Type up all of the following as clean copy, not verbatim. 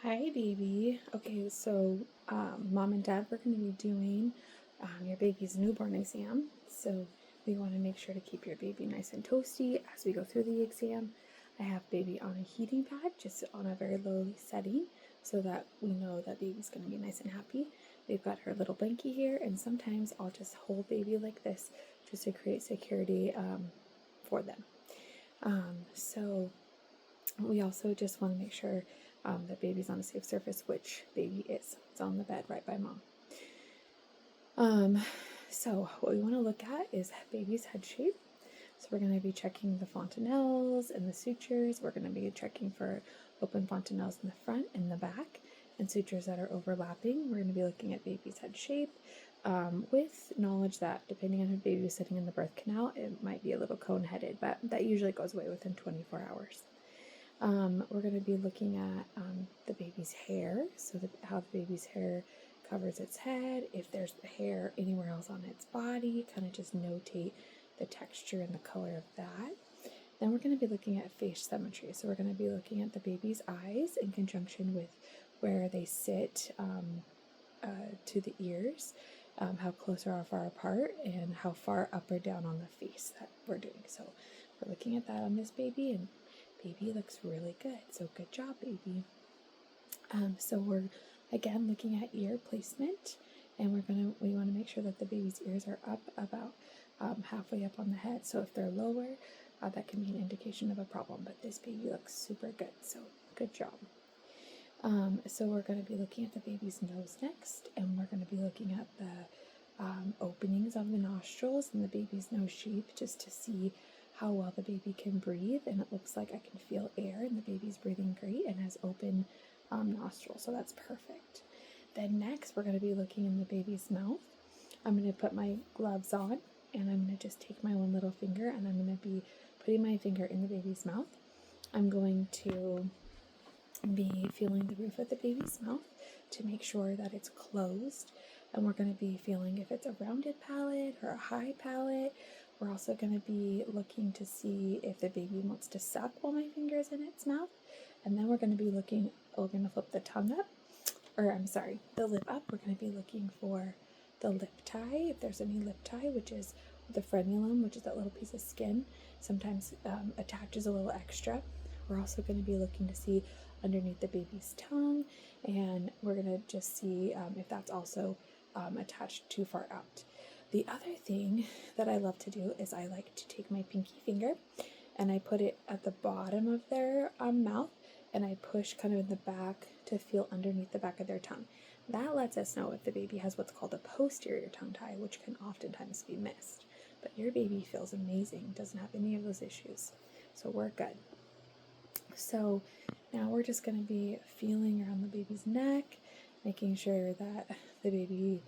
Hi, baby. Okay, so mom and dad, we're going to be doing your baby's newborn exam. So we want to make sure to keep your baby nice and toasty as we go through the exam. I have baby on a heating pad, just on a very low setting, so that we know that baby's going to be nice and happy. We've got her little blankie here, and sometimes I'll just hold baby like this just to create security for them. So we also just want to make sure that baby's on a safe surface, which baby is. It's on the bed right by mom. So what we want to look at is baby's head shape. So we're going to be checking the fontanelles and the sutures. We're going to be checking for open fontanelles in the front and the back and sutures that are overlapping. We're going to be looking at baby's head shape with knowledge that depending on if baby is sitting in the birth canal, it might be a little cone-headed, but that usually goes away within 24 hours. We're going to be looking at the baby's hair, so how the baby's hair covers its head, if there's hair anywhere else on its body, kind of just notate the texture and the color of that. Then we're going to be looking at face symmetry, so we're going to be looking at the baby's eyes in conjunction with where they sit to the ears, how close or how far apart, and how far up or down on the face that we're doing. So we're looking at that on this baby, and baby looks really good. So good job, baby. So we're again looking at ear placement, and we want to make sure that the baby's ears are up about halfway up on the head. So if they're lower, that can be an indication of a problem. But this baby looks super good. So good job. So we're going to be looking at the baby's nose next, and we're going to be looking at the openings of the nostrils and the baby's nose shape just to see how well the baby can breathe. And it looks like I can feel air, and the baby's breathing great and has open nostrils, so that's perfect. Then next we're going to be looking in the baby's mouth. I'm going to put my gloves on, and I'm going to just take my one little finger, and I'm going to be putting my finger in the baby's mouth. I'm going to be feeling the roof of the baby's mouth to make sure that it's closed, and we're going to be feeling if it's a rounded palate or a high palate. We're also going to be looking to see if the baby wants to suck while my finger is in its mouth, and then we're going to flip the tongue up, or I'm sorry, the lip up. We're going to be looking for the lip tie, if there's any lip tie, which is the frenulum, which is that little piece of skin, sometimes attaches a little extra. We're also going to be looking to see underneath the baby's tongue, and we're going to just see if that's also attached too far out. The other thing that I love to do is I like to take my pinky finger and I put it at the bottom of their mouth, and I push kind of in the back to feel underneath the back of their tongue. That lets us know if the baby has what's called a posterior tongue tie, which can oftentimes be missed. But your baby feels amazing, doesn't have any of those issues, so we're good. So now we're just going to be feeling around the baby's neck, making sure that the baby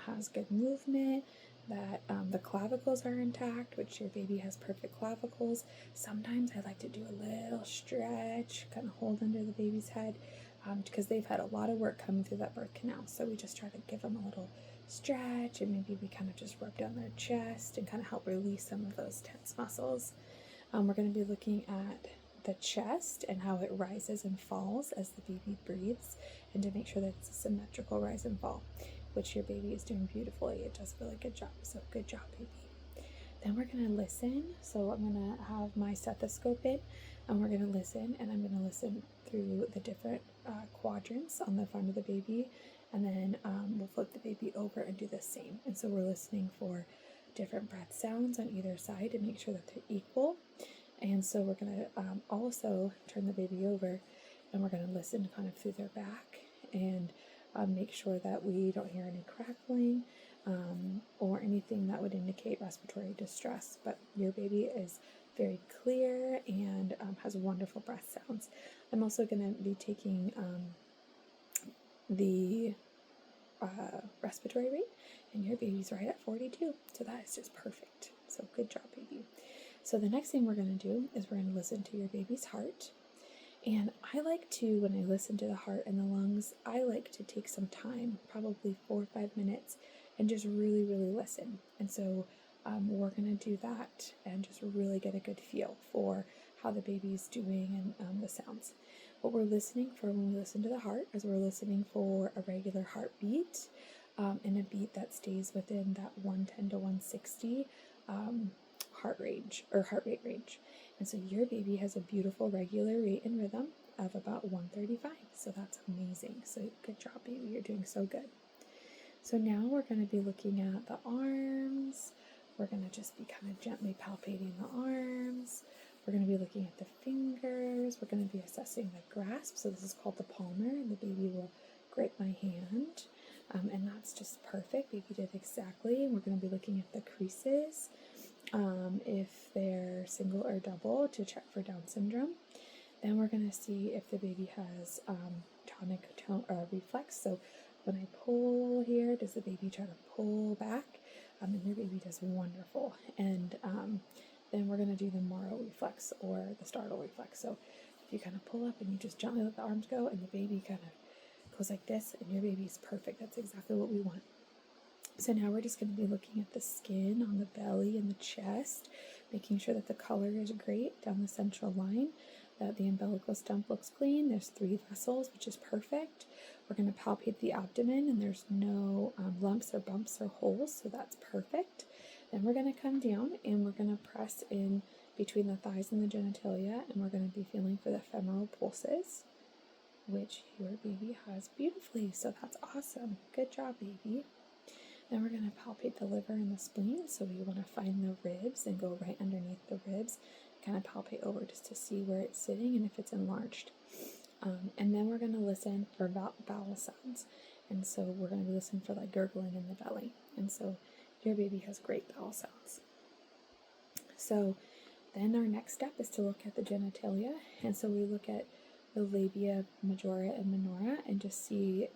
has good movement, that the clavicles are intact, which your baby has perfect clavicles. Sometimes I like to do a little stretch, kind of hold under the baby's head, because they've had a lot of work coming through that birth canal. So we just try to give them a little stretch, and maybe we kind of just rub down their chest and kind of help release some of those tense muscles. We're going to be looking at the chest and how it rises and falls as the baby breathes, and to make sure that it's a symmetrical rise and fall, which your baby is doing beautifully. It does a really good job, so good job, baby. Then we're going to listen. So I'm going to have my stethoscope in, and we're going to listen, and I'm going to listen through the different quadrants on the front of the baby, and then we'll flip the baby over and do the same. And so we're listening for different breath sounds on either side to make sure that they're equal. And so we're going to also turn the baby over, and we're going to listen kind of through their back and make sure that we don't hear any crackling or anything that would indicate respiratory distress. But your baby is very clear and has wonderful breath sounds. I'm also going to be taking the respiratory rate, and your baby's right at 42. So that is just perfect. So good job, baby. So the next thing we're going to do is we're going to listen to your baby's heart. And I like to, when I listen to the heart and the lungs, I like to take some time, probably 4 or 5 minutes, and just really, really listen. And so we're going to do that and just really get a good feel for how the baby's doing and the sounds. what we're listening for when we listen to the heart is we're listening for a regular heartbeat, and a beat that stays within that 110 to 160 heart rate range. And so your baby has a beautiful regular rate and rhythm of about 135. So that's amazing. So good job, baby. You're doing so good. So now we're going to be looking at the arms. We're going to just be kind of gently palpating the arms. We're going to be looking at the fingers. We're going to be assessing the grasp. So this is called the palmar, and the baby will grip my hand. And that's just perfect. Baby did exactly. We're going to be looking at the creases, if they're single or double, to check for Down syndrome. Then we're going to see if the baby has tonic tone or reflex. So when I pull here, does the baby try to pull back? And your baby does wonderful. And then we're going to do the Moro reflex or the startle reflex. So if you kind of pull up and you just gently let the arms go, and the baby kind of goes like this, and your baby's perfect. That's exactly what we want. So now we're just going to be looking at the skin on the belly and the chest, making sure that the color is great down the central line, that the umbilical stump looks clean. There's 3 vessels, which is perfect. We're going to palpate the abdomen, and there's no lumps or bumps or holes, so that's perfect. Then we're going to come down, and we're going to press in between the thighs and the genitalia, and we're going to be feeling for the femoral pulses, which your baby has beautifully. So that's awesome. Good job, baby. Then we're going to palpate the liver and the spleen. So we want to find the ribs and go right underneath the ribs, kind of palpate over just to see where it's sitting and if it's enlarged. And then we're going to listen for bowel sounds. And so we're going to be listening for like gurgling in the belly. And so your baby has great bowel sounds. So then our next step is to look at the genitalia. And so we look at the labia majora and minora and just see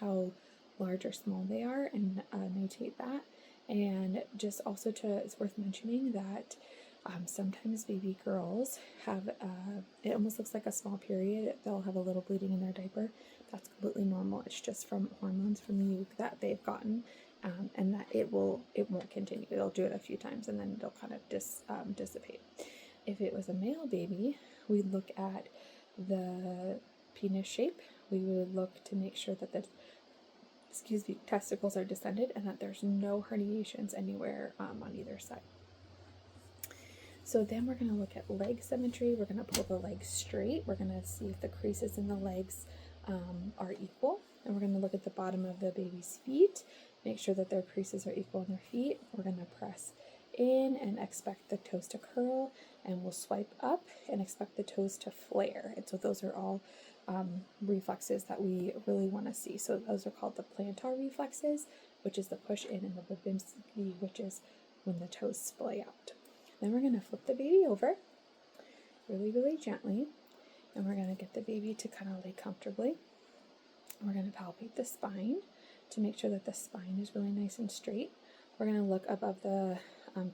how large or small they are, and notate that. And just also it's worth mentioning that sometimes baby girls have it almost looks like a small period. They'll have a little bleeding in their diaper. That's completely normal. It's just from hormones from you that they've gotten, and that it won't continue. It'll do it a few times and then it'll kind of dissipate. If it was a male baby, we'd look at the penis shape. We would look to make sure that the testicles are descended and that there's no herniations anywhere on either side. So then we're going to look at leg symmetry. We're going to pull the legs straight. We're going to see if the creases in the legs are equal. And we're going to look at the bottom of the baby's feet, make sure that their creases are equal in their feet. We're going to press in and expect the toes to curl, and we'll swipe up and expect the toes to flare. And so those are all reflexes that we really want to see. So those are called the plantar reflexes, which is the push in, and the Babinski, which is when the toes splay out. Then we're going to flip the baby over really, really gently, and we're going to get the baby to kind of lay comfortably. We're going to palpate the spine to make sure that the spine is really nice and straight. We're going to look above the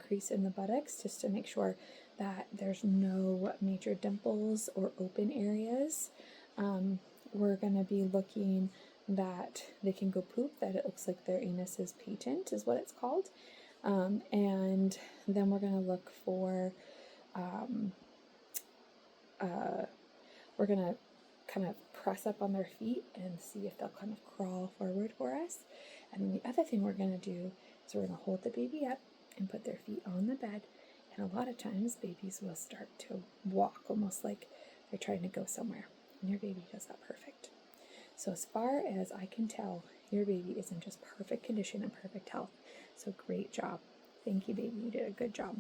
crease in the buttocks just to make sure that there's no major dimples or open areas. We're going to be looking that they can go poop, that it looks like their anus is patent, is what it's called. And then we're going to look for, we're going to kind of press up on their feet and see if they'll kind of crawl forward for us. And then the other thing we're going to do is we're going to hold the baby up and put their feet on the bed. And a lot of times babies will start to walk almost like they're trying to go somewhere. And your baby does that perfect. So as far as I can tell, your baby is in just perfect condition and perfect health. So great job. Thank you, baby. You did a good job.